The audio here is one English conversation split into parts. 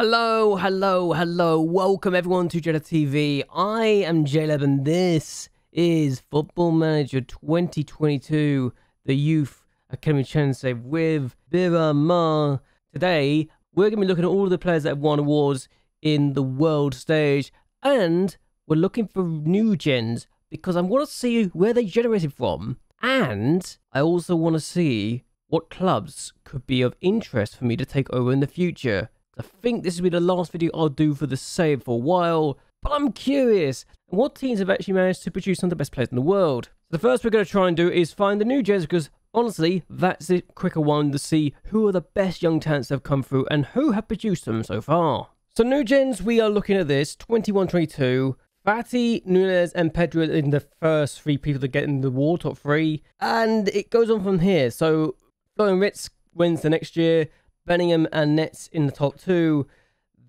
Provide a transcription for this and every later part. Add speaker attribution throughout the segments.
Speaker 1: Hello, hello, hello. Welcome everyone to JLABTV. I am JLAB and this is Football Manager 2022, the Youth Academy Challenge with Beira-Mar. Today, we're going to be looking at all of the players that have won awards in the world stage, and we're looking for new gens because I want to see where they generated from, and I also want to see what clubs could be of interest for me to take over in the future. I think this will be the last video I'll do for the save for a while, but I'm curious what teams have actually managed to produce some of the best players in the world. So the first we're going to try and do is find the new gens, because honestly, that's the quicker one to see who are the best young talents that have come through and who have produced them so far. So new gens, we are looking at this, 21-22. Fati, Nunes and Pedro in the first three people to get in the award, top three. And it goes on from here. So Florian Ritz wins the next year. Bellingham and Nets in the top two.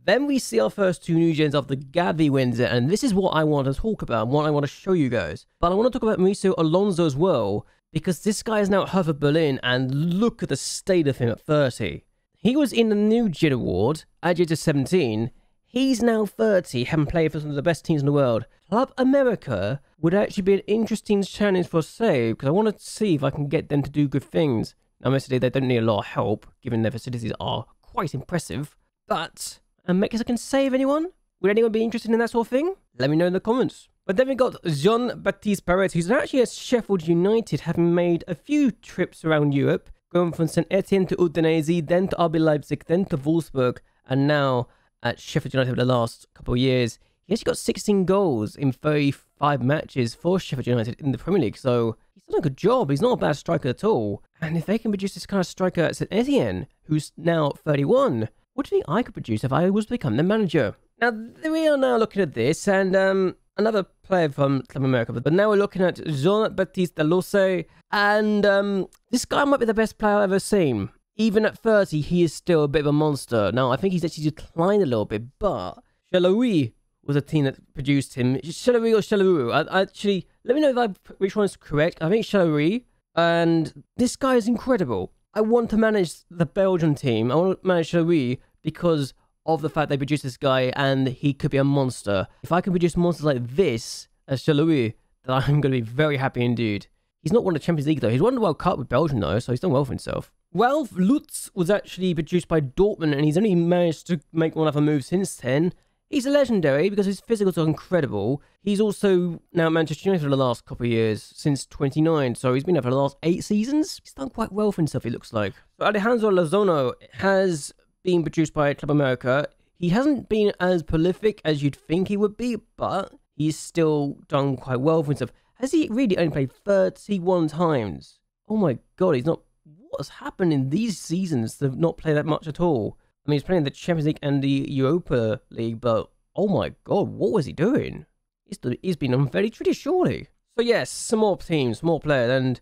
Speaker 1: Then we see our first two new gens after Gavi wins it, and this is what I want to talk about and what I want to show you guys. But I want to talk about Mauricio Alonso as well, because this guy is now at Hertha Berlin, and look at the state of him at 30. He was in the new Gen Award at the age of 17. He's now 30, having played for some of the best teams in the world. Club America would actually be an interesting challenge for a save, because I want to see if I can get them to do good things. Now, mostly they don't need a lot of help, given their facilities are quite impressive. But, Mexico can save anyone? Would anyone be interested in that sort of thing? Let me know in the comments. But then we got Jean-Baptiste Perez, who's actually at Sheffield United, having made a few trips around Europe, going from St. Etienne to Udinese, then to RB Leipzig, then to Wolfsburg, and now at Sheffield United for the last couple of years. He actually got 16 goals in 35 matches for Sheffield United in the Premier League, so he's done a good job. He's not a bad striker at all. And if they can produce this kind of striker at St. Etienne, who's now 31, what do you think I could produce if I was to become the manager? Now, we are now looking at this, and another player from Club America, but now we're looking at Jean-Baptiste Delosse, and this guy might be the best player I've ever seen. Even at 30, he is still a bit of a monster. Now, I think he's actually declined a little bit, but Charleroi was a team that produced him. Charleroi or Charleroi? Actually, let me know which one is correct. I think Charleroi. And this guy is incredible. I want to manage the Belgian team. I want to manage Charleroi because of the fact they produced this guy and he could be a monster. If I can produce monsters like this as Charleroi, then I'm going to be very happy indeed. He's not won the Champions League though. He's won the World Cup with Belgium though, so he's done well for himself. Ralf Lutz was actually produced by Dortmund, and he's only managed to make one other move since then. He's a legendary because his physicals are incredible. He's also now at Manchester United for the last couple of years, since 29, so he's been there for the last 8 seasons. He's done quite well for himself, it looks like. So Alejandro Lozano has been produced by Club America. He hasn't been as prolific as you'd think he would be, but he's still done quite well for himself. Has he really only played 31 times? Oh my god, he's not... What's happened in these seasons to not play that much at all? I mean, he's playing the Champions League and the Europa League, but oh my god, what was he doing? He's been on very tricky, surely. So yes, some more teams, more players, and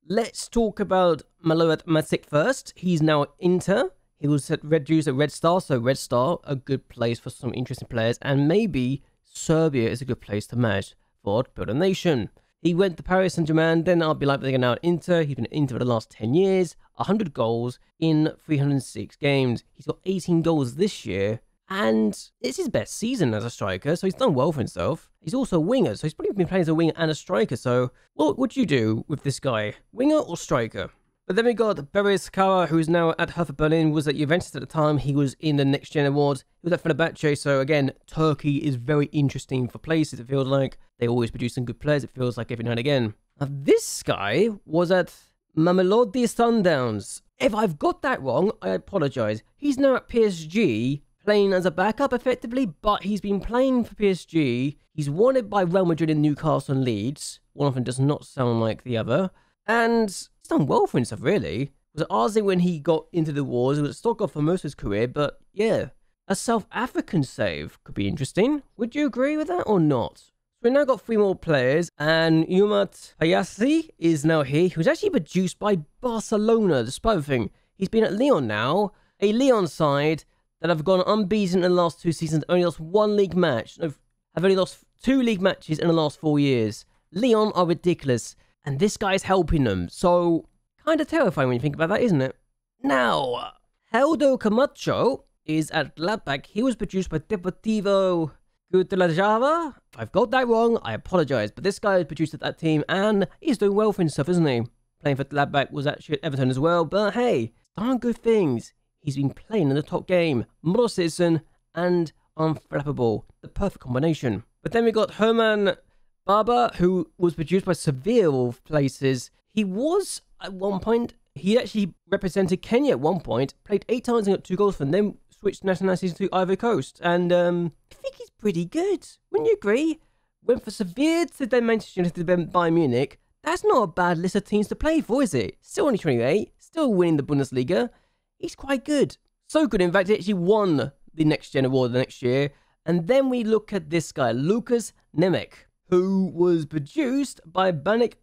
Speaker 1: let's talk about MacLeod first. He's now at Inter. He was reduced at Red Star, so Red Star, a good place for some interesting players, and maybe Serbia is a good place to match for Build a Nation. He went to Paris Saint-Germain, then RB Leipzig, now at Inter. He's been at Inter for the last 10 years, 100 goals in 306 games. He's got 18 goals this year, and it's his best season as a striker, so he's done well for himself. He's also a winger, so he's probably been playing as a winger and a striker, so what would you do with this guy? Winger or striker? But then we got Beres Kara, who's now at Hertha Berlin, was at Juventus at the time. He was in the Next Gen Awards. He was at Fenerbahce, so again, Turkey is very interesting for places, it feels like. They always produce some good players, it feels like, every now and again. Now, this guy was at Mamelodi Sundowns. If I've got that wrong, I apologise. He's now at PSG, playing as a backup, effectively, but he's been playing for PSG. He's wanted by Real Madrid and Newcastle and Leeds. One of them does not sound like the other. And he's done well for himself, really. It was at Arsenal when he got into the wars. It was at Stockholm for most of his career, but yeah. A South African save could be interesting. Would you agree with that or not? So we've now got 3 more players, and Umat Hayassi is now here. He was actually produced by Barcelona, despite everything. He's been at Lyon now, a Lyon side that have gone unbeaten in the last 2 seasons, only lost 1 league match. No, have only lost 2 league matches in the last 4 years. Lyon are ridiculous, and this guy's helping them, so kind of terrifying when you think about that, isn't it? Now, Heldo Camacho is at Gladbach. He was produced by Deportivo Guadalajara. If I've got that wrong, I apologize. But this guy is produced at that team, and he's doing well for himself, isn't he? Playing for Gladbach, was actually at Everton as well. But hey, darn good things. He's been playing in the top game, model citizen, and unflappable. The perfect combination. But then we got Herman Barber, who was produced by Seville places. He was, at one point, he actually represented Kenya at one point, played 8 times and got 2 goals for them, then switched nationalities to Ivory Coast. And I think he's pretty good. Wouldn't you agree? Went for Seville to then Manchester United to Bayern Munich. That's not a bad list of teams to play for, is it? Still only 28, still winning the Bundesliga. He's quite good. So good, in fact, he actually won the Next Gen Award the next year. And then we look at this guy, Lucas Nemec, who was produced by Banik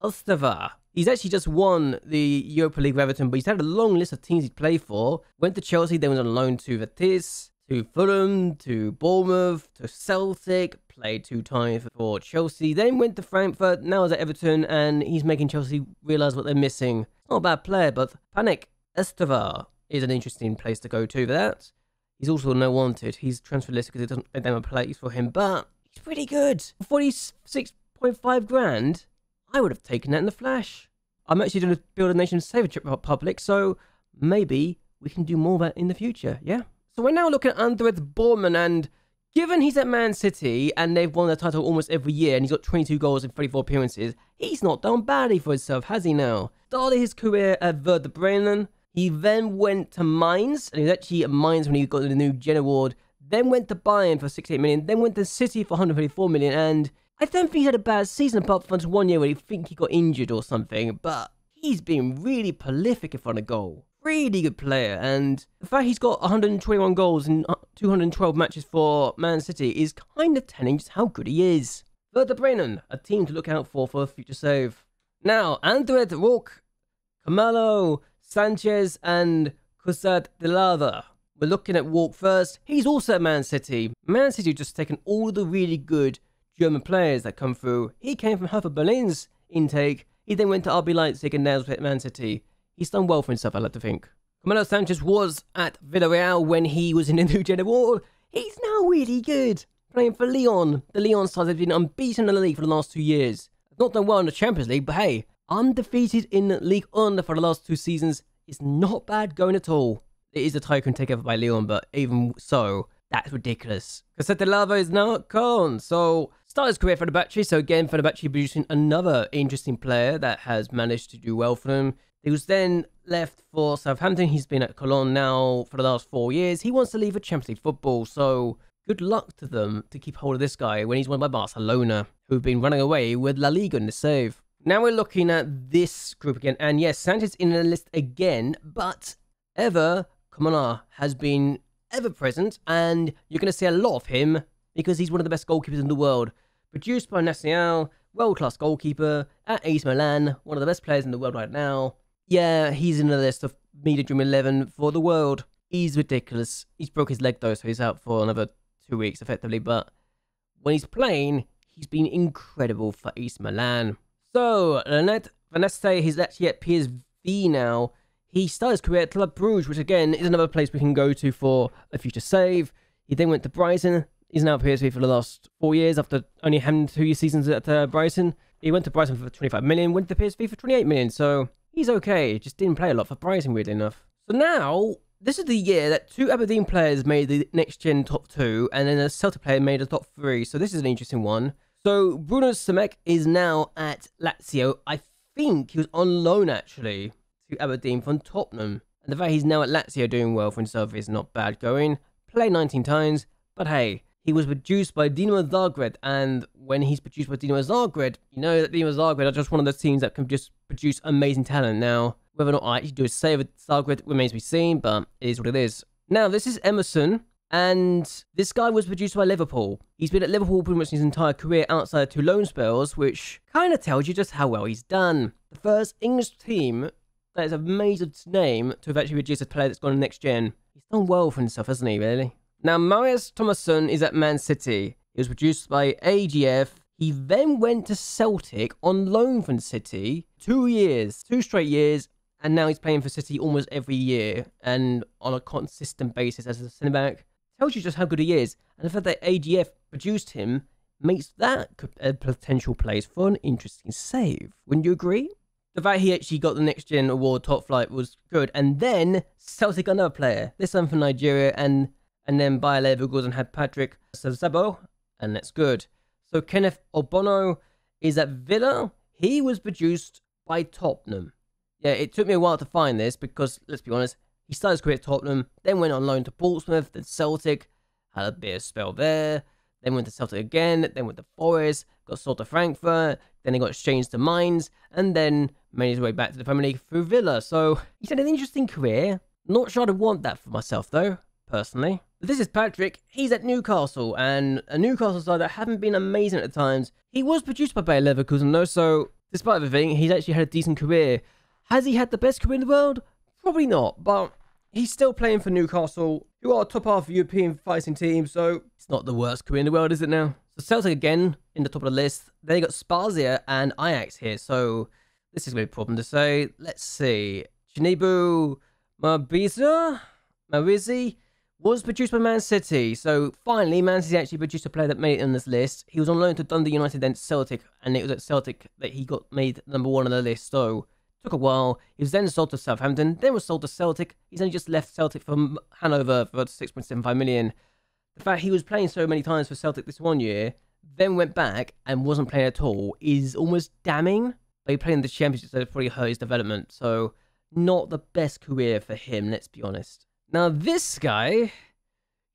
Speaker 1: Ostrava. He's actually just won the Europa League with Everton, but he's had a long list of teams he's played for. Went to Chelsea, then was on loan to Betis, to Fulham, to Bournemouth, to Celtic, played 2 times for Chelsea, then went to Frankfurt, now is at Everton, and he's making Chelsea realise what they're missing. Not a bad player, but Banik Ostrava is an interesting place to go to for that. He's also no wanted. He's transfer list because it doesn't have a place for him, but he's pretty good. 46.5 grand. I would have taken that in the flash. I'm actually going to build a nation saver Czech Republic, so maybe we can do more of that in the future, yeah? So we're now looking at Andres Borman, and given he's at Man City and they've won the title almost every year and he's got 22 goals in 34 appearances, he's not done badly for himself, has he now? Started his career at Werder Bremen. He then went to Mainz, and he was actually at Mainz when he got the new Gen Award. Then went to Bayern for 68 million, then went to City for 134 million, and I don't think he had a bad season apart from 1 year where he think he got injured or something, but he's been really prolific in front of goal. Really good player, and the fact he's got 121 goals in 212 matches for Man City is kind of telling just how good he is. Werder Bremen, a team to look out for a future save. Now, Andret Roque, Camalo, Sanchez, and Cusat de Lava. We're looking at Roque first. He's also at Man City. Man City just taken all the really good German players that come through. He came from Hertha Berlin's intake. He then went to RB Leipzig and now is at Man City. He's done well for himself, I like to think. Camilo Sanchez was at Villarreal when he was in the new Gen Award. He's now really good. Playing for Lyon. The Lyon side have been unbeaten in the league for the last 2 years. Not done well in the Champions League, but hey, undefeated in Ligue 1 for the last 2 seasons is not bad going at all. It is a tycoon takeover by Lyon, but even so, that's ridiculous. Cusat Lava is now at Caen, so started his career for Fenerbahce, so again, Fenerbahce producing another interesting player that has managed to do well for them. He was then left for Southampton. He's been at Cologne now for the last 4 years. He wants to leave for Champions League football, so good luck to them to keep hold of this guy when he's won by Barcelona, who've been running away with La Liga in the save. Now we're looking at this group again, and yes, Sanchez in the list again, but Ever Kamana has been ever present, and you're going to see a lot of him because he's one of the best goalkeepers in the world. Produced by Nacional, world-class goalkeeper at AC Milan, one of the best players in the world right now. Yeah, he's in the list of Media Dream 11 for the world. He's ridiculous. He's broke his leg though, so he's out for another 2 weeks effectively, but when he's playing, he's been incredible for AC Milan. So, Lynette Van Neste, he's actually at PSV now. He started his career at Club Brugge, which again is another place we can go to for a future save. He then went to Brighton. He's now at PSV for the last 4 years after only having 2 seasons at Brighton. He went to Brighton for 25 million, went to PSV for 28 million, so he's okay. Just didn't play a lot for Brighton, weirdly enough. So now, this is the year that 2 Aberdeen players made the next gen top 2, and then a Celtic player made the top 3, so this is an interesting one. So Bruno Semek is now at Lazio. I think he was on loan actually to Aberdeen from Tottenham. And the fact he's now at Lazio doing well for himself is not bad going. Played 19 times, but hey, he was produced by Dinamo Zagreb, and when he's produced by Dinamo Zagreb, you know that Dinamo Zagreb are just one of those teams that can just produce amazing talent. Now, whether or not I actually do a save at Zagreb remains to be seen, but it is what it is. Now, this is Emerson, and this guy was produced by Liverpool. He's been at Liverpool pretty much his entire career outside of 2 loan spells, which kind of tells you just how well he's done. The first English team that is a major name to have actually produced a player that's gone next gen. He's done well for himself, hasn't he, really? Now, Marius Thomasson is at Man City. He was produced by AGF. He then went to Celtic on loan from City. 2 years, 2 straight years, and now he's playing for City almost every year and on a consistent basis as a centre back. Tells you just how good he is, and the fact that AGF produced him makes that a potential place for an interesting save. Wouldn't you agree? The fact he actually got the Next Gen Award top flight was good, and then Celtic got another player. This one from Nigeria, and then Bayer Leverkusen had Patrick Sazabo, and that's good. So Kenneth Obono is at Villa. He was produced by Tottenham. Yeah, it took me a while to find this because, let's be honest, he started his career at Tottenham, then went on loan to Portsmouth, then Celtic, had a bit of spell there, then went to Celtic again, then went to Forest, got sold to Frankfurt, then he got exchanged to Mainz, and then made his way back to the Premier League through Villa. So he's had an interesting career. Not sure I'd want that for myself though, personally. But this is Patrick. He's at Newcastle, and a Newcastle side that haven't been amazing at times. He was produced by Bayer Leverkusen though, so despite everything, he's actually had a decent career. Has he had the best career in the world? Probably not, but he's still playing for Newcastle, who are top half European fighting team, so it's not the worst career in the world, is it now? So Celtic again in the top of the list. Then you got Spezia and Ajax here, so this is going to be a problem to say. Let's see. Chinebu Marizi was produced by Man City, so finally Man City actually produced a player that made it on this list. He was on loan to Dundee United, then Celtic, and it was at Celtic that he got made #1 on the list, so took a while. He was then sold to Southampton, then was sold to Celtic. He's only just left Celtic from Hanover for 6.75 million. The fact he was playing so many times for Celtic this one year, then went back and wasn't playing at all, is almost damning. But he played in the Championship, so it probably hurt his development. So, not the best career for him, let's be honest. Now, this guy,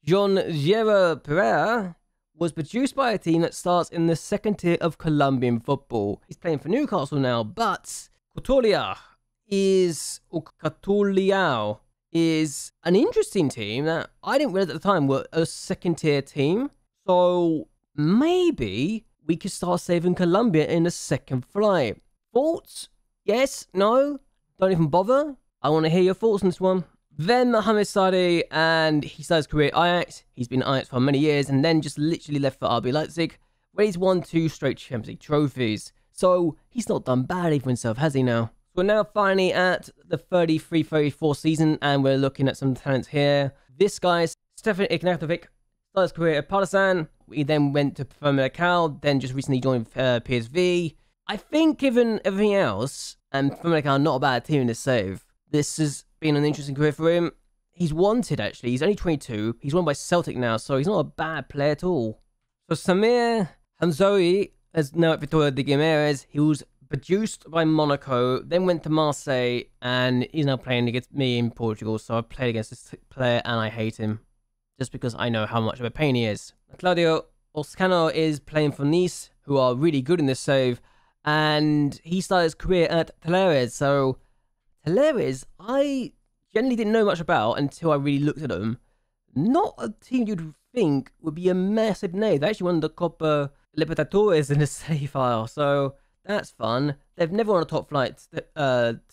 Speaker 1: John Gera Pereira, was produced by a team that starts in the second tier of Colombian football. He's playing for Newcastle now, but Catuliao is an interesting team that I didn't realize at the time were a second tier team. So maybe we could start saving Colombia in the second flight. Thoughts? Yes? No? Don't even bother? I want to hear your thoughts on this one. Then Mohamed Sadi, and he started his career at Ajax. He's been at Ajax for many years and then just literally left for RB Leipzig, where he's won 2 straight Champions League trophies. So he's not done badly for himself, has he now? So we're now finally at the 33-34 season, and we're looking at some talents here. This guy, Stefan Ignatovic, started his career at Partizan. He then went to Formidable, then just recently joined PSV. I think given everything else, and Formidable not a bad team in this save, this has been an interesting career for him. He's wanted, actually. He's only 22. He's won by Celtic now, so he's not a bad player at all. So Samir Hamzoui is now at Vitória de Guimarães. He was produced by Monaco, then went to Marseille, and he's now playing against me in Portugal. So I've played against this player, and I hate him, just because I know how much of a pain he is. Claudio Oscano is playing for Nice, who are really good in this save, and he started his career at Talleres. So Talleres, I generally didn't know much about until I really looked at them. Not a team you'd think would be a massive name. They actually won the Copa Libertadores in the save file, so that's fun. They've never won a top flight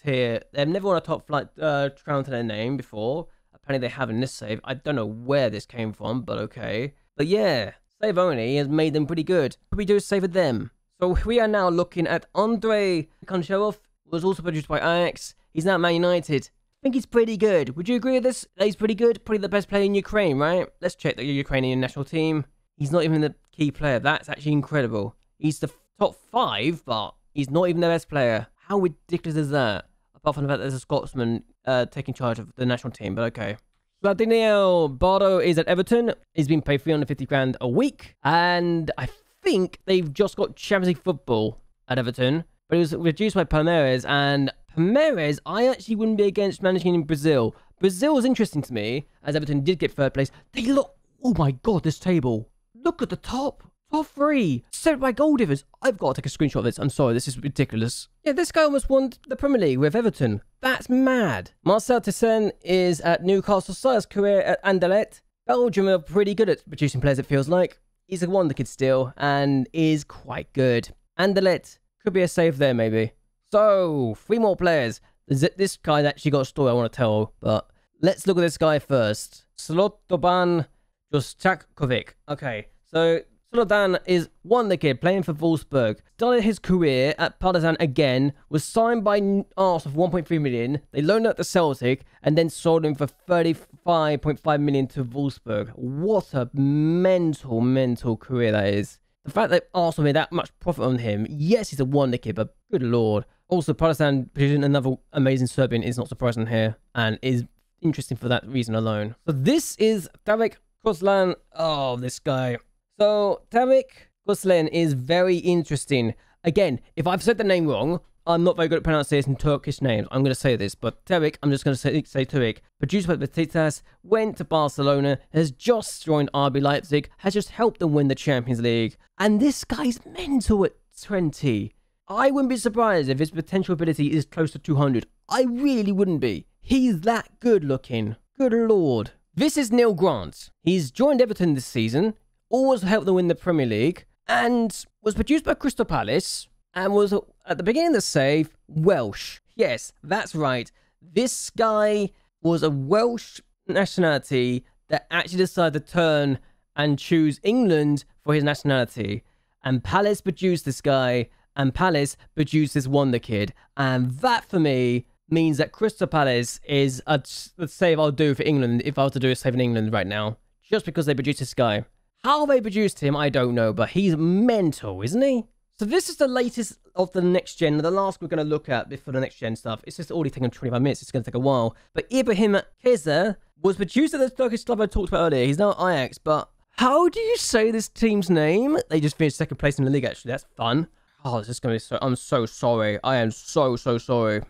Speaker 1: tier. They've never won a top flight crown to their name before. Apparently they have in this save. I don't know where this came from, but okay. But yeah, save only has made them pretty good. Could we do a save with them? So we are now looking at Andrei Koncharov, was also produced by Ajax. He's now at Man United. I think he's pretty good. Would you agree with this? He's pretty good. Probably the best player in Ukraine, right? Let's check the Ukrainian national team. He's not even the key player. That's actually incredible. He's the top 5, but he's not even the best player. How ridiculous is that? Apart from the fact that there's a Scotsman taking charge of the national team, but okay. Vladimir Bardo is at Everton. He's been paid 350 grand a week. And I think they've just got Champions League football at Everton. But it was reduced by Palmeiras. And Palmeiras, I actually wouldn't be against managing in Brazil. Brazil is interesting to me, as Everton did get 3rd place. They look... Oh my god, this table. Look at the top. Top 3. Set by goal difference. I've got to take a screenshot of this. I'm sorry, this is ridiculous. Yeah, this guy almost won the Premier League with Everton. That's mad. Marcel Thyssen is at Newcastle. Started his career at Anderlecht. Belgium are pretty good at producing players, it feels like. He's a wonder kid still, and is quite good. Anderlecht could be a save there, maybe. So, 3 more players. This guy's actually got a story I want to tell, but let's look at this guy first. Slobodan Jostakovic. Okay, so Slodan is wonder kid playing for Wolfsburg. Started his career at Partizan again, was signed by Arsenal for 1.3 million. They loaned out to Celtic and then sold him for 35.5 million to Wolfsburg. What a mental career that is. The fact that Arsenal made that much profit on him, yes, he's a wonder kid, but good lord. Also, Partizan producing another amazing Serbian is not surprising here and is interesting for that reason alone. So this is Tariq Kozlan. Oh, this guy. So Tariq Kozlan is very interesting. Again, if I've said the name wrong, I'm not very good at pronunciation Turkish names. I'm going to say this, but Tariq, I'm just going to say Tariq. Produced by Besiktas, went to Barcelona, has just joined RB Leipzig, has just helped them win the Champions League. And this guy's mental at 20. I wouldn't be surprised if his potential ability is close to 200. I really wouldn't be. He's that good looking. Good lord. This is Neil Grant. He's joined Everton this season, always helped them win the Premier League, and was produced by Crystal Palace, and was, at the beginning of the save, Welsh. Yes, that's right. This guy was a Welsh nationality that actually decided to turn and choose England for his nationality. And Palace produced this guy, and Palace produced this wonder kid. And that, for me, means that Crystal Palace is a save I'll do for England if I were to do a save in England right now. Just because they produced this guy. How they produced him, I don't know, but he's mental, isn't he? So this is the latest of the next gen, the last we're going to look at before the next gen stuff. It's just already taken 25 minutes, it's going to take a while. But Ibrahim Keza was produced at the Turkish club I talked about earlier. He's now at Ajax, but how do you say this team's name? They just finished second place in the league, actually. That's fun. Oh, it's just going to be so... I'm so sorry. I am so sorry.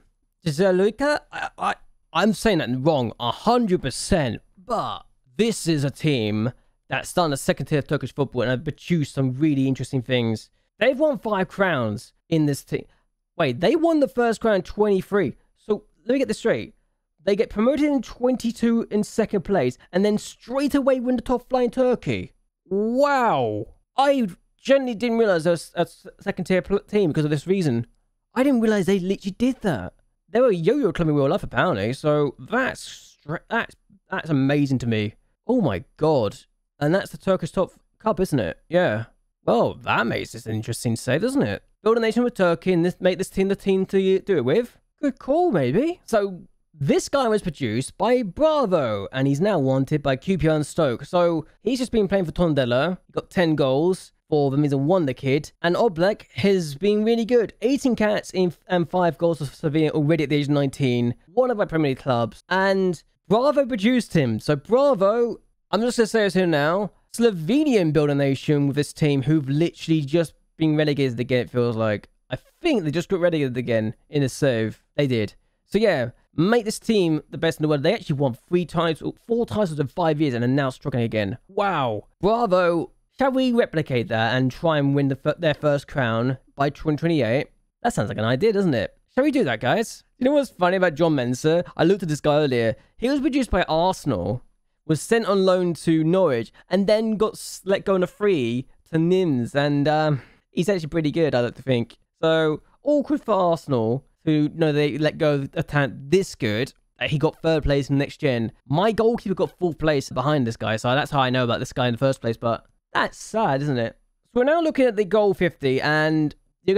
Speaker 1: Gisela, I'm saying that wrong 100%, but this is a team that's starting a second tier of Turkish football and have produced some really interesting things. They've won 5 crowns in this team. Wait, they won the first crown 23. So let me get this straight. They get promoted in 22 in second place and then straight away win the top flight in Turkey. Wow. I genuinely didn't realize there was a second tier team because of this reason. I didn't realize they literally did that. They were a yo-yo club in real life apparently. So that's amazing to me. Oh my god. And that's the Turkish top cup, isn't it? Yeah. Well, that makes this an interesting save, doesn't it? Build a nation with Turkey and make this team the team to do it with. Good call, maybe. So, this guy was produced by Bravo, and he's now wanted by QPR and Stoke. So, he's just been playing for Tondela. He got 10 goals for them. He's a wonder kid. And Oblak has been really good. 18 cats and 5 goals for Sevilla already at the age of 19. One of my Premier League clubs. And Bravo produced him. So, Bravo, I'm just going to say this here now. Slovenian build a nation with this team who've literally just been relegated again, it feels like. I think they just got relegated again in a save. They did. So yeah, make this team the best in the world. They actually won 4 titles in 5 years and are now struggling again. Wow. Bravo. Shall we replicate that and try and win their first crown by 2028? That sounds like an idea, doesn't it? Shall we do that, guys? You know what's funny about John Mensah? I looked at this guy earlier. He was produced by Arsenal, was sent on loan to Norwich, and then got let go on a free to Nims. And he's actually pretty good, I like to think. So, awkward for Arsenal to know they let go of a talent this good. He got 3rd place in next gen. My goalkeeper got 4th place behind this guy, so that's how I know about this guy in the first place. But that's sad, isn't it? So we're now looking at the goal 50, and I'm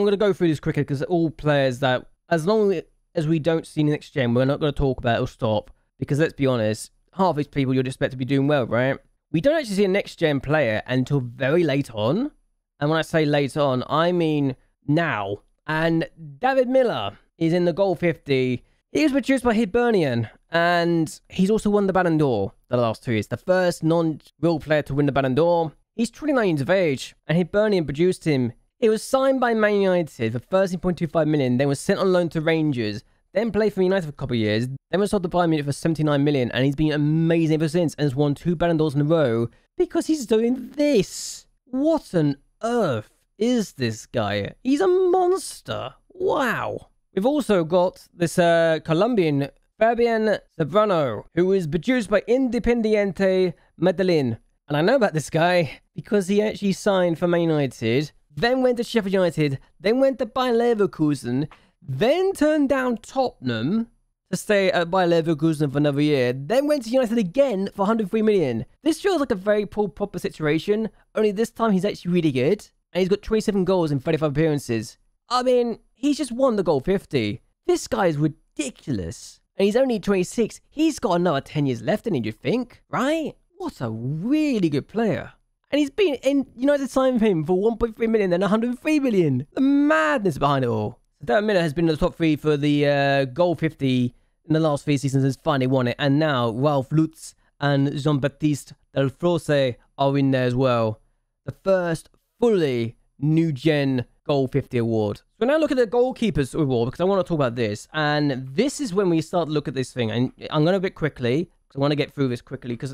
Speaker 1: gonna go through this quickly because all players that, as long as we don't see next gen, we're not gonna talk about it or stop. Because let's be honest, half these people you'd expect to be doing well, right? We don't actually see a next-gen player until very late on. And when I say late on, I mean now. And David Miller is in the goal 50. He was produced by Hibernian. And he's also won the Ballon d'Or the last 2 years. The first non-real player to win the Ballon d'Or. He's 29 years of age. And Hibernian produced him. He was signed by Man United for 13.25 million. Then was sent on loan to Rangers. Then played for United for a couple of years. Then was sold to Bayern Munich for 79 million. And he's been amazing ever since. And has won 2 Ballon d'Ors in a row. Because he's doing this. What on earth is this guy? He's a monster. Wow. We've also got this Colombian Fabian Zebrano, who is produced by Independiente Medellin. And I know about this guy because he actually signed for Man United. Then went to Sheffield United. Then went to Bayer Leverkusen. Then turned down Tottenham to stay at Bayer Leverkusen for another year, then went to United again for 103 million. This feels like a very Paul Popper situation, only this time he's actually really good, and he's got 27 goals in 35 appearances. I mean, he's just won the goal 50. This guy is ridiculous, and he's only 26. He's got another 10 years left in him, you think, right? What a really good player. And he's been in United signed him for 1.3 million, then 103 million. The madness behind it all. So Darren Miller has been in the top 3 for the goal 50 in the last 3 seasons, has finally won it. And now Ralph Lutz and Jean-Baptiste Delfrosse are in there as well. The first fully new-gen goal 50 award. So now look at the goalkeepers award, because I want to talk about this. And this is when we start to look at this thing. And I'm going to bit quickly, because I want to get through this quickly, because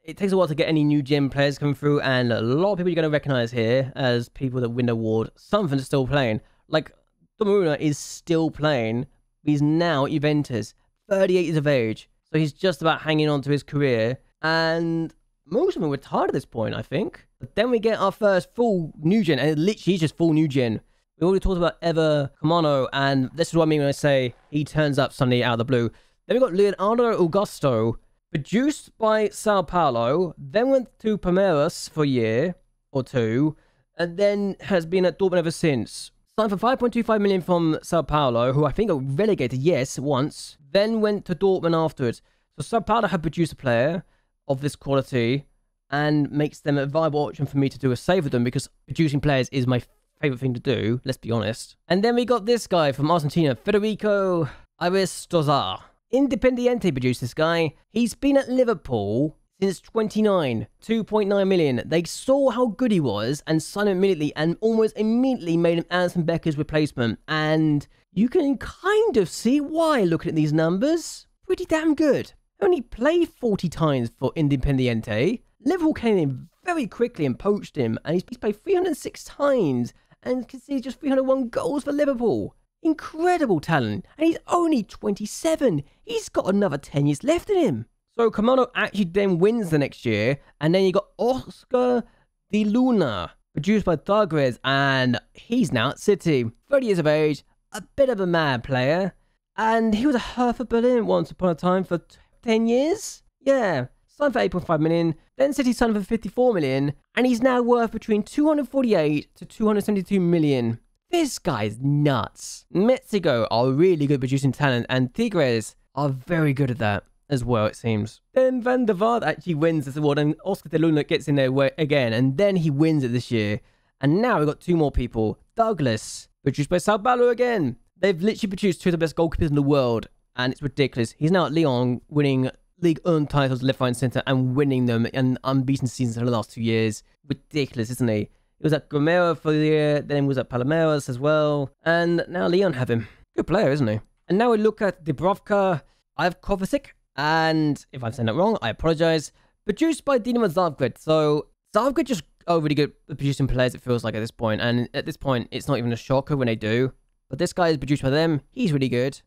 Speaker 1: it takes a while to get any new gen players coming through, and a lot of people you're going to recognize here as people that win the award. Some of them are still playing. Like, Donnarumma is still playing. He's now at Juventus, 38 years of age. So he's just about hanging on to his career. And most of them are retired at this point, I think. But then we get our first full new gen, and it literally is just full new gen. We already talked about Ever Camano, and this is what I mean when I say he turns up suddenly out of the blue. Then we got Leonardo Augusto, produced by Sao Paulo, then went to Palmeiras for a year or two, and then has been at Dortmund ever since. Signed for 5.25 million from Sao Paulo, who I think are relegated, yes, once, then went to Dortmund afterwards. So Sao Paulo have produced a player of this quality, and makes them a viable option for me to do a save with them, because producing players is my favourite thing to do, let's be honest. And then we got this guy from Argentina, Federico Aristoza. Independiente produced this guy. He's been at Liverpool since 29, 2.9 million. They saw how good he was and signed him immediately, and almost immediately made him Alisson Becker's replacement. And you can kind of see why looking at these numbers. Pretty damn good. Only played 40 times for Independiente. Liverpool came in very quickly and poached him, and he's played 306 times and conceded just 301 goals for Liverpool. Incredible talent, and he's only 27. He's got another 10 years left in him. So Camano actually then wins the next year, and then you got Oscar de Luna, produced by Tigres, and he's now at City. 30 years of age, a bit of a mad player, and he was a Hertha Berlin once upon a time for 10 years. Yeah, signed for 8.5 million, then City signed for 54 million, and he's now worth between 248 to 272 million. This guy's nuts. Mexico are really good producing talent, and Tigres are very good at that as well, it seems. Then Van der Vaart actually wins this award, and Oscar de Luna gets in there again, and then he wins it this year. And now we've got 2 more people. Douglas, produced by Sao Paulo again. They've literally produced 2 of the best goalkeepers in the world, and it's ridiculous. He's now at Lyon, winning Ligue 1 titles left, right, and centre, and winning them in unbeaten seasons in the last 2 years. Ridiculous, isn't he? He was at Gomera for the year, then was at Palmeiras as well, and now Lyon have him. Good player, isn't he? And now we look at Dubravka Ivkovic, and if I'm saying that wrong, I apologise. Produced by Dinamo Zagreb. So Zagreb just are really good at producing players, it feels like, at this point. And at this point, it's not even a shocker when they do. But this guy is produced by them. He's really good.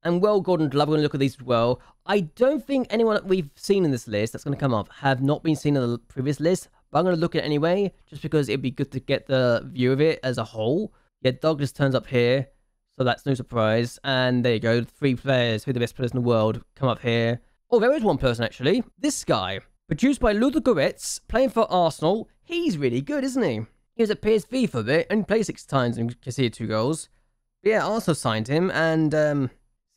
Speaker 1: And well, Gordon Love, we're going to look at these as well. I don't think anyone that we've seen in this list that's going to come up have not been seen in the previous list. But I'm going to look at it anyway, just because it'd be good to get the view of it as a whole. Yeah, Douglas turns up here, so that's no surprise. And there you go, 3 players, who are the best players in the world, come up here. Oh, there is one person, actually. This guy, produced by Ludogorets, playing for Arsenal. He's really good, isn't he? He was at PSV for a bit, and played 6 times and conceded 2 goals. But yeah, Arsenal signed him, and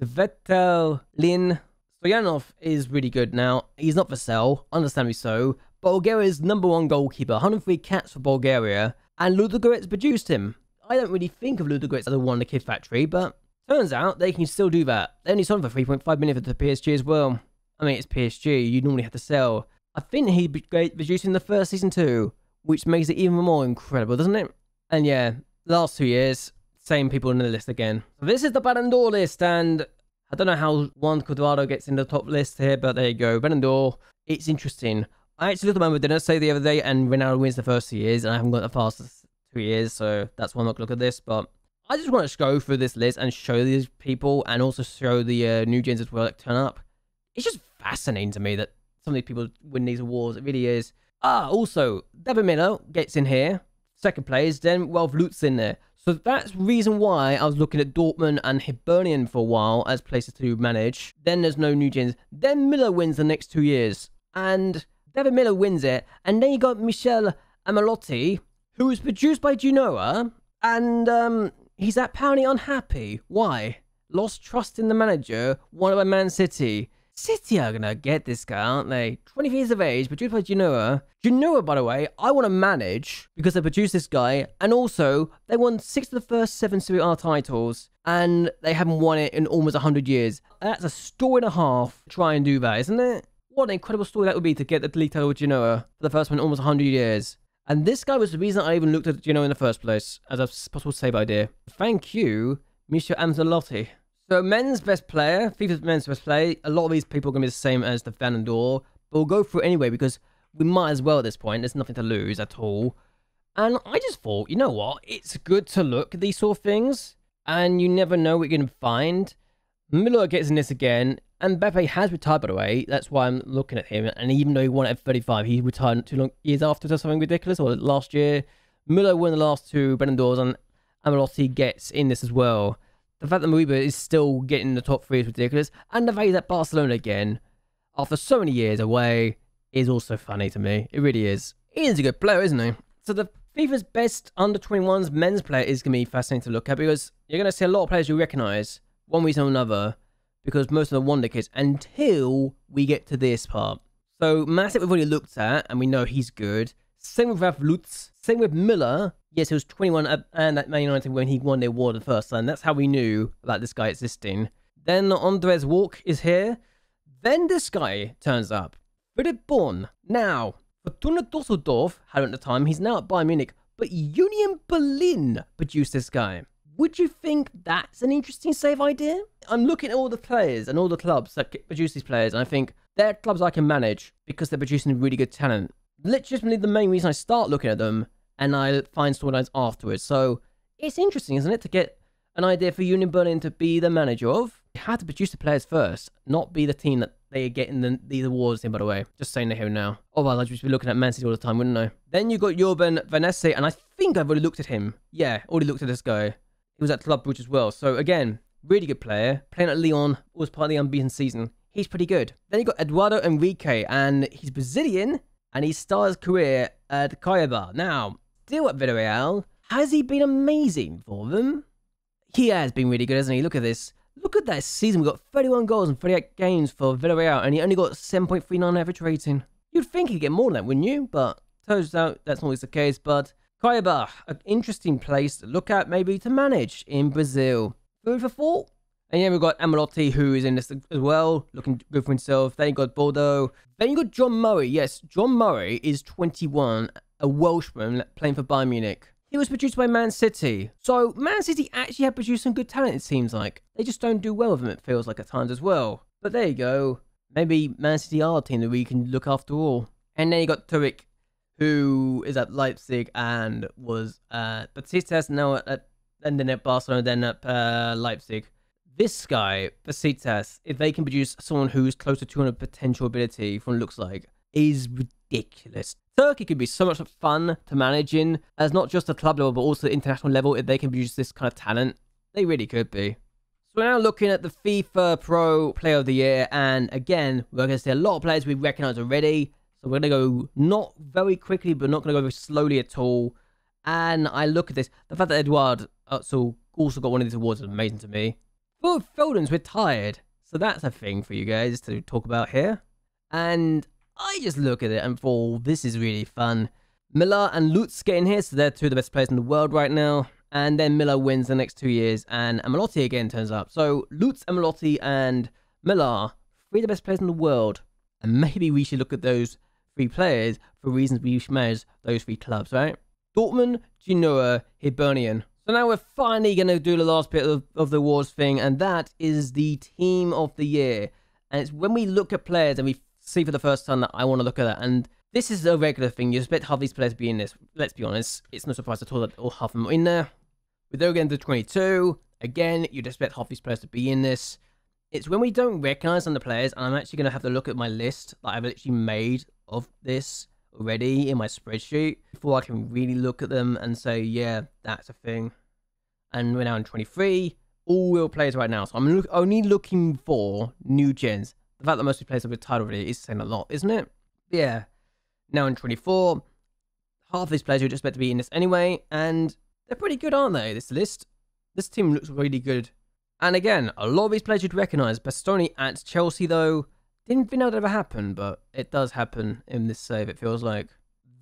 Speaker 1: Svetel Lin Stoyanov is really good now. He's not for sale, understandably so. Bulgaria's #1 goalkeeper, 103 caps for Bulgaria, and Ludogorets produced him. I don't really think of Ludogorets as the one in the Kid Factory, but turns out they can still do that. They only sold him for 3.5 million for the PSG as well. I mean, it's PSG, you normally have to sell. I think he produced in the first season too, which makes it even more incredible, doesn't it? And yeah, last 2 years, same people in the list again. So this is the Ballon d'Or list, and I don't know how Juan Cuadrado gets in the top list here, but there you go. Ballon d'Or, it's interesting. I actually looked at my dinner say the other day, and Ronaldo wins the first 2 years, and I haven't got the fastest 2 years, so that's why I'm not going to look at this. But I just want to go through this list and show these people, and also show the new gens as well that turn up. It's just fascinating to me that some of these people win these awards. It really is. Also, David Miller gets in here. Second place, then Ralph Lutz in there. So that's the reason why I was looking at Dortmund and Hibernian for a while as places to manage. Then there's no new gens. Then Miller wins the next 2 years. And David Miller wins it. And then you got Michel Amelotti, who was produced by Genoa. And he's apparently unhappy. Why? Lost trust in the manager, wanted by Man City. City are gonna get this guy, aren't they? 20 years of age, produced by Genoa. Genoa, by the way, I want to manage because they produced this guy, and also they won 6 of the first 7 Serie A titles, and they haven't won it in almost 100 years. That's a story and a half to try and do that, isn't it? What an incredible story that would be to get the league title with Genoa for the first one in almost 100 years. And this guy was the reason I even looked at Genoa in the first place, as a possible save idea. Thank you, Michel Ancelotti. So, men's best player, FIFA's men's best player, a lot of these people are going to be the same as the Ballon d'Or, but we'll go through it anyway because we might as well at this point. There's nothing to lose at all. And I just thought, you know what? It's good to look at these sort of things, and you never know what you're going to find. Miller gets in this again, and Mbappe has retired, by the way. That's why I'm looking at him. And even though he won at 35, he retired 2 long years after or something ridiculous, or last year. Miller won the last 2 Ballon d'Ors, and Amelotti gets in this as well. The fact that Moriba is still getting the top 3 is ridiculous. And the fact he's at Barcelona again, after so many years away, is also funny to me. It really is. He is a good player, isn't he? So the FIFA's best under-21s men's player is going to be fascinating to look at because you're going to see a lot of players you recognise, one reason or another, because most of them are wonder kids, until we get to this part. So Massive we've already looked at, and we know he's good. Same with Ralph Lutz. Same with Miller. Yes, he was 21 and at Man United when he won the award the first time. That's how we knew about this guy existing. Then Andres Walk is here. Then this guy turns up. Philipp Born. Now, Fortuna Dusseldorf had him at the time. He's now at Bayern Munich. But Union Berlin produced this guy. Would you think that's an interesting save idea? I'm looking at all the players and all the clubs that produce these players, and I think they're clubs I can manage because they're producing really good talent. Legitimately the main reason I start looking at them, and I find storylines afterwards. So it's interesting, isn't it, to get an idea for Union Berlin to be the manager of. You had to produce the players first, not be the team that they get in these awards in, by the way. Just saying that here now. Otherwise, I'd just be looking at Man City all the time, wouldn't I? Then you got Jorben Vanesse, and I think I've already looked at him. Yeah, already looked at this guy. He was at Club Brugge as well. So again, really good player. Playing at Lyon, was part of the unbeaten season. He's pretty good. Then you got Eduardo Enrique, and he's Brazilian, and he started his career at Cuiabá. Now, still at Villarreal. Has he been amazing for them? He has been really good, hasn't he? Look at this. Look at that season. We've got 31 goals in 38 games for Villarreal, and he only got 7.39 average rating. You'd think he'd get more than that, wouldn't you? But turns out that's not always the case. But Cuiabá, an interesting place to look at, maybe to manage in Brazil. Food for thought. And yeah, we've got Amelotti, who is in this as well, looking good for himself. Then you got Bordeaux. Then you got John Murray. Yes, John Murray is 21, a Welshman playing for Bayern Munich. He was produced by Man City. So Man City actually have produced some good talent, it seems like. They just don't do well with them, it feels like at times as well. But there you go. Maybe Man City are a team that we can look after all. And then you got Turek, who is at Leipzig and was at Besiktas, now and then at Barcelona, then at Leipzig. This guy, Besiktas, if they can produce someone who's close to 200 potential ability from what it looks like, is ridiculous. Turkey could be so much fun to manage in, as not just a club level, but also international level, if they can produce this kind of talent. They really could be. So we're now looking at the FIFA Pro Player of the Year, and again, we're going to see a lot of players we recognize already. So we're going to go not very quickly, but not going to go very slowly at all. And I look at this. The fact that Eduard also got one of these awards is amazing to me. Phil Foden's retired. So that's a thing for you guys to talk about here. And I just look at it and thought, this is really fun. Miller and Lutz get in here, so they're 2 of the best players in the world right now. And then Miller wins the next 2 years, and Amelotti again turns up. So Lutz, Amelotti, and Miller, 3 of the best players in the world. And maybe we should look at those 3 players for reasons we should manage those 3 clubs, right? Dortmund, Genoa, Hibernian. So now we're finally going to do the last bit of the awards thing, and that is the Team of the Year. And it's when we look at players and we see for the first time that I want to look at that. And this is a regular thing. You expect half these players to be in this. Let's be honest. It's no surprise at all that all half of them are in there. With though again to 22, again, you'd expect half these players to be in this. It's when we don't recognize some of the players, and I'm actually going to have to look at my list that I've actually made of this already in my spreadsheet before I can really look at them and say, yeah, that's a thing. And we're now in 23. All real players right now. So I'm only looking for new gens. The fact that most of the players have retired already is saying a lot, isn't it? Yeah. Now in 24. Half of these players are just meant to be in this anyway. And they're pretty good, aren't they, this list? This team looks really good. And again, a lot of these players you'd recognise. Bastoni at Chelsea, though. Didn't think that would ever happen, but it does happen in this save, it feels like.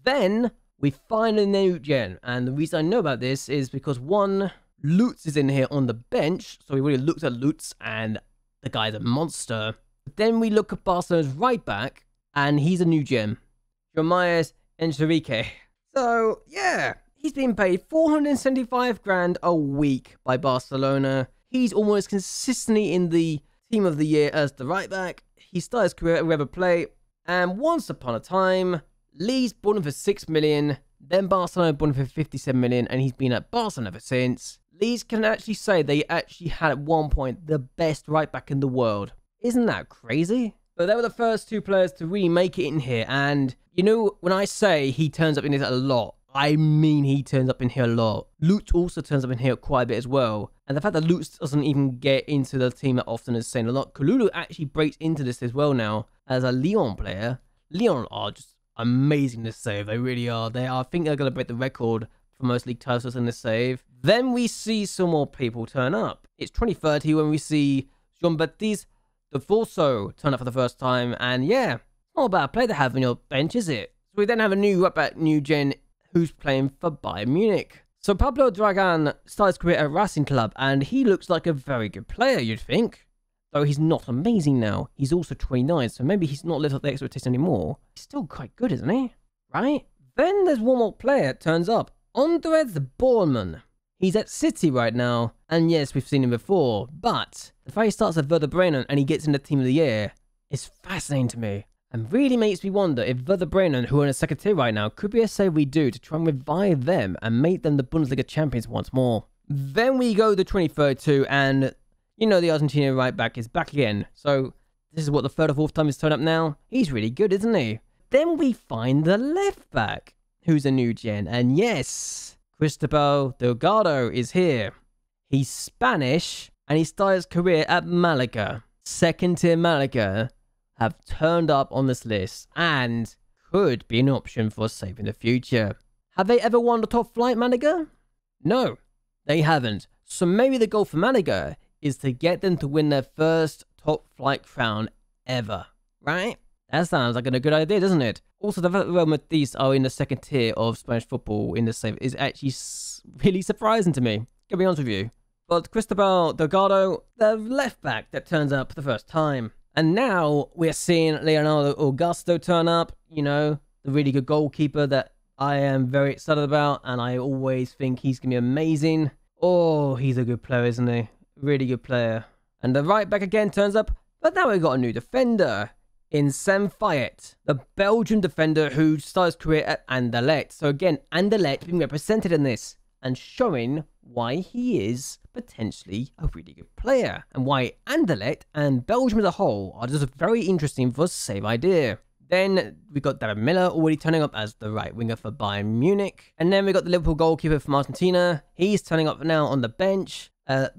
Speaker 1: Then, we find a new gen. And the reason I know about this is because, one, Lutz is in here on the bench. So we already looked at Lutz, and the guy's a monster. But then we look at Barcelona's right back, and he's a new gen. Jeremias Enrique. So, yeah. He's being paid 475 grand a week by Barcelona. He's almost consistently in the team of the year as the right back. He started his career at River Plate. And once upon a time, Leeds bought him for 6 million. Then Barcelona bought him for 57 million. And he's been at Barcelona ever since. Leeds can actually say they actually had at one point the best right back in the world. Isn't that crazy? But they were the first two players to really make it in here. And, you know, when I say he turns up in this a lot, I mean he turns up in here a lot. Lutz also turns up in here quite a bit as well. And the fact that Lutz doesn't even get into the team that often is saying a lot. Kalulu actually breaks into this as well now as a Lyon player. Lyon are just amazing this save. They really are. I think they're going to break the record for most league titles in this save. Then we see some more people turn up. It's 2030 when we see Jean-Baptiste Deforso turn up for the first time. And yeah, not a bad player to have on your bench, is it? So we then have a new right back, new gen, who's playing for Bayern Munich. So Pablo Dragan started his career at Racing Club, and he looks like a very good player, you'd think. Though he's not amazing now. He's also 29, so maybe he's not lived up the expectation anymore. He's still quite good, isn't he? Right? Then there's one more player that turns up. Andres Bormann. He's at City right now, and yes, we've seen him before, but the fact he starts at Werder Bremen and he gets in the team of the year is fascinating to me. And really makes me wonder if Werder Bremen, who are in a second tier right now, could be a save we do to try and revive them and make them the Bundesliga champions once more. Then we go to 2032, and you know the Argentinian right back is back again. So this is what, the third or fourth time he's turned up now? He's really good, isn't he? Then we find the left back, who's a new gen. And yes, Cristobal Delgado is here. He's Spanish, and he started his career at Malaga. Second tier Malaga have turned up on this list and could be an option for save in the future. Have they ever won the top flight, Malaga? No, they haven't. So maybe the goal for Malaga is to get them to win their first top flight crown ever, right? That sounds like a good idea, doesn't it? Also, the fact that Real Madrid are in the second tier of Spanish football in the save is actually really surprising to me. Gotta be honest with you. But Cristobal Delgado, the left back that turns up for the first time. And now we're seeing Leonardo Augusto turn up, you know, the really good goalkeeper that I am very excited about, and I always think he's going to be amazing. Oh, he's a good player, isn't he? Really good player. And the right back again turns up, but now we've got a new defender in Sam Fayet, the Belgian defender who started his career at Anderlecht. So again, Anderlecht being represented in this and showing why he is potentially a really good player and why Anderlecht and Belgium as a whole are just very interesting for save idea. Then we got David Miller already turning up as the right winger for Bayern Munich. And then we got the Liverpool goalkeeper from Argentina. He's turning up now on the bench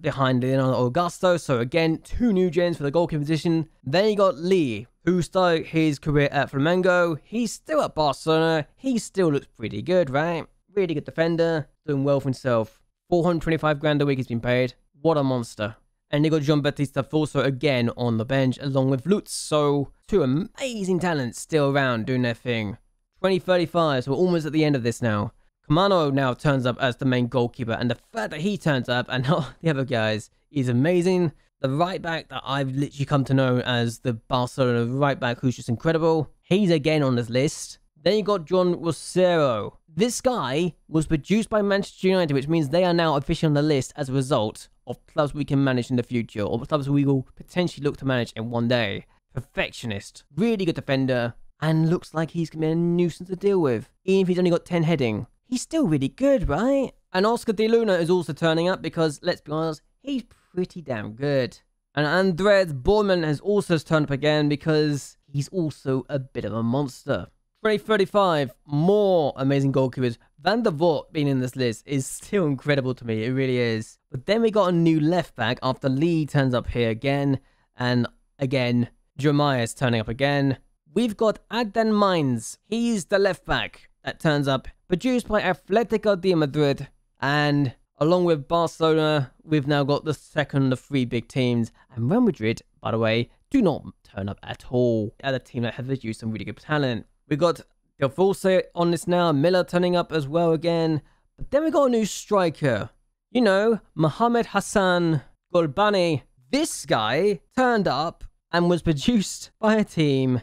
Speaker 1: behind Leonardo Augusto. So again, two new gens for the goalkeeper position. Then you got Lee, who started his career at Flamengo. He's still at Barcelona. He still looks pretty good, right? Really good defender, doing well for himself. 425 grand a week he's been paid. What a monster. And you got Jean-Baptiste Deforso again on the bench along with Lutz. So two amazing talents still around doing their thing. 2035, so we're almost at the end of this now. Camano now turns up as the main goalkeeper, and the fact that he turns up and not the other guys is amazing. The right back that I've literally come to know as the Barcelona right back, who's just incredible. He's again on this list. Then you got John Rosero. This guy was produced by Manchester United, which means they are now officially on the list as a result of clubs we can manage in the future, or clubs we will potentially look to manage in one day. Perfectionist, really good defender, and looks like he's going to be a nuisance to deal with. Even if he's only got 10 heading, he's still really good, right? And Oscar De Luna is also turning up because, let's be honest, he's pretty damn good. And Andres Bormann has also turned up again because he's also a bit of a monster. 2035, more amazing goalkeepers. Van der Voort being in this list is still incredible to me. It really is. But then we got a new left back after Lee turns up here again. And again, Jeremiah is turning up again. We've got Adnan Mines. He's the left back that turns up. Produced by Atletico de Madrid. And along with Barcelona, we've now got the second of 3 big teams. And Real Madrid, by the way, do not turn up at all. Other team that have produced some really good talent. We've got Del Force on this now. Miller turning up as well again. But then we got a new striker. You know, Mohamed Hassan Golbani. This guy turned up and was produced by a team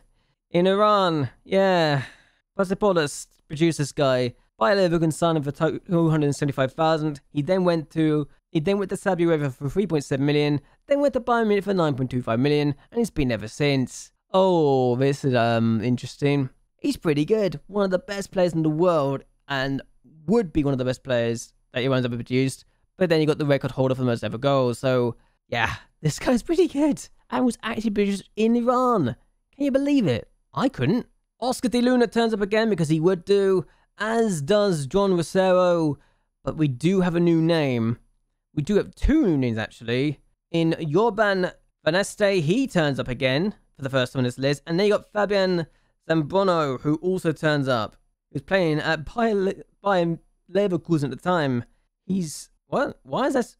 Speaker 1: in Iran. Yeah. Persepolis produced this guy. Bayer Leverkusen signed him for 275,000. He then went to Saudi Arabia for 3.7 million. Then went to Bayern Munich for 9.25 million. And he's been ever since. Oh, this is interesting. He's pretty good. One of the best players in the world. And would be one of the best players that Iran's ever produced. But then you got the record holder for the most ever goals. So, yeah, this guy's pretty good. And was actually produced in Iran. Can you believe it? I couldn't. Oscar De Luna turns up again because he would do. As does John Rosero. But we do have a new name. We do have 2 new names, actually. In Jorban Vaneste, he turns up again for the first time on this list. And then you got Fabian Zambrano, who also turns up. He was playing at Bayern Leverkusen at the time. He's... What? Why is this?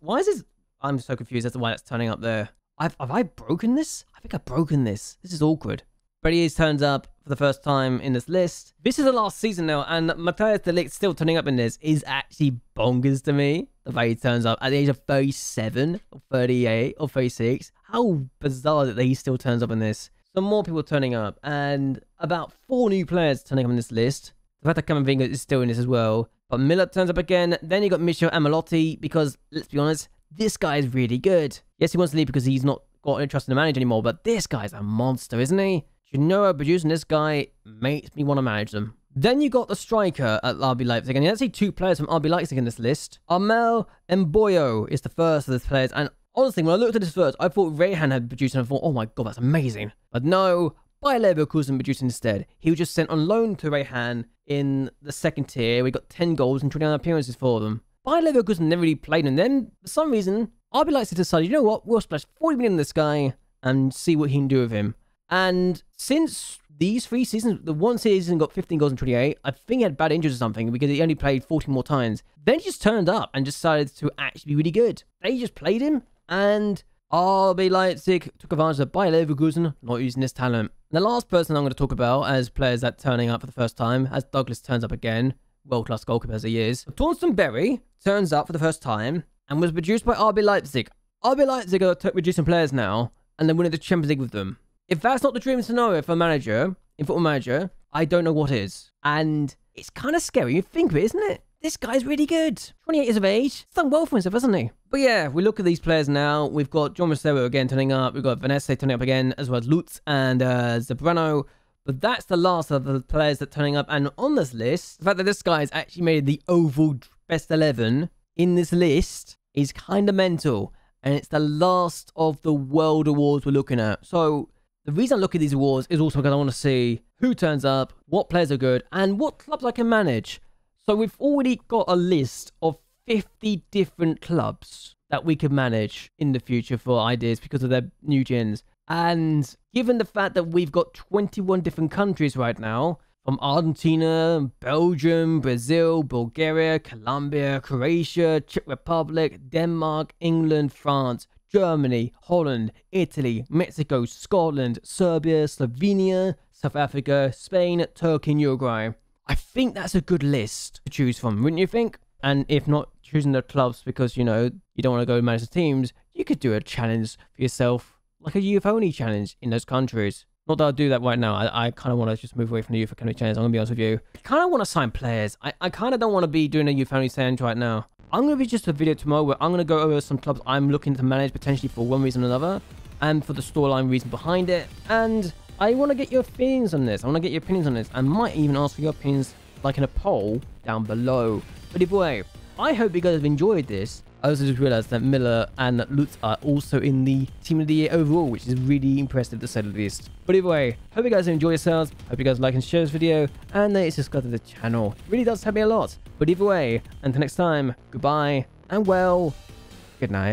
Speaker 1: I'm so confused as to why that's turning up there. Have I broken this? I think I've broken this. This is awkward. But he turns up for the first time in this list. This is the last season now, and Matthias de Ligt still turning up in this is actually bonkers to me. The way he turns up at the age of 37 or 38 or 36. How bizarre that he still turns up in this. Some more people turning up, and about 4 new players turning up in this list. The fact that Camavinga is still in this as well. But Miller turns up again. Then you got Michel Amalotti, because, let's be honest, this guy is really good. Yes, he wants to leave because he's not got any trust in the manager anymore, but this guy's a monster, isn't he? You know, producing this guy makes me want to manage them. Then you got the striker at RB Leipzig, and you actually 2 players from RB Leipzig in this list. Armel Mboyo is the first of the players, and honestly, when I looked at this first, I thought Rayhan had produced, and I thought, oh my god, that's amazing. But no, Bayer Leverkusen produced instead. He was just sent on loan to Rayhan in the second tier. We got 10 goals and 29 appearances for them. Bayer Leverkusen never really played, and then, for some reason, RB Leipzig decided, you know what, we'll splash 40 million in this guy and see what he can do with him. And since these 3 seasons, the one season got 15 goals and 28, I think he had bad injuries or something because he only played 14 more times. Then he just turned up and decided to actually be really good. They just played him, and RB Leipzig took advantage of Bayer Leverkusen not using this talent. And the last person I'm going to talk about as players that turning up for the first time, as Douglas turns up again, world-class goalkeeper as he is. Thorsten Berry turns up for the first time and was produced by RB Leipzig. RB Leipzig are producing players now, and they're winning the Champions League with them. If that's not the dream scenario for a manager, in Football Manager, I don't know what is. And it's kind of scary. You think of it, isn't it? This guy's really good. 28 years of age. He's done well for himself, hasn't he? But yeah, we look at these players now. We've got John Rosero again turning up. We've got Vanessa turning up again, as well as Lutz and Zambrano. But that's the last of the players that are turning up. And on this list, the fact that this guy has actually made the overall best 11 in this list is kind of mental. And it's the last of the world awards we're looking at. So the reason I look at these awards is also because I want to see who turns up, what players are good, and what clubs I can manage. So we've already got a list of 50 different clubs that we can manage in the future for ideas because of their new gens. And given the fact that we've got 21 different countries right now, from Argentina, Belgium, Brazil, Bulgaria, Colombia, Croatia, Czech Republic, Denmark, England, France, Germany, Holland, Italy, Mexico, Scotland, Serbia, Slovenia, South Africa, Spain, Turkey, and Uruguay. I think that's a good list to choose from, wouldn't you think? And if not choosing the clubs because, you know, you don't want to go manage the teams, you could do a challenge for yourself, like a youth-only challenge in those countries. Not that I'll do that right now. I kind of want to just move away from the youth academy challenge. I'm going to be honest with you. I kind of want to sign players. I kind of don't want to be doing a youth-only challenge right now. I'm going to be just a video tomorrow where I'm going to go over some clubs I'm looking to manage potentially for one reason or another. And for the storyline reason behind it. And I want to get your opinions on this. I want to get your opinions on this. I might even ask for your opinions like in a poll down below. But either way, I hope you guys have enjoyed this. I also just realized that Miller and Lutz are also in the Team of the Year overall, which is really impressive to say the least. But either way, hope you guys enjoy yourselves. Hope you guys like and share this video, and that you subscribe to the channel. It really does help me a lot. But either way, until next time, goodbye, and well, good night.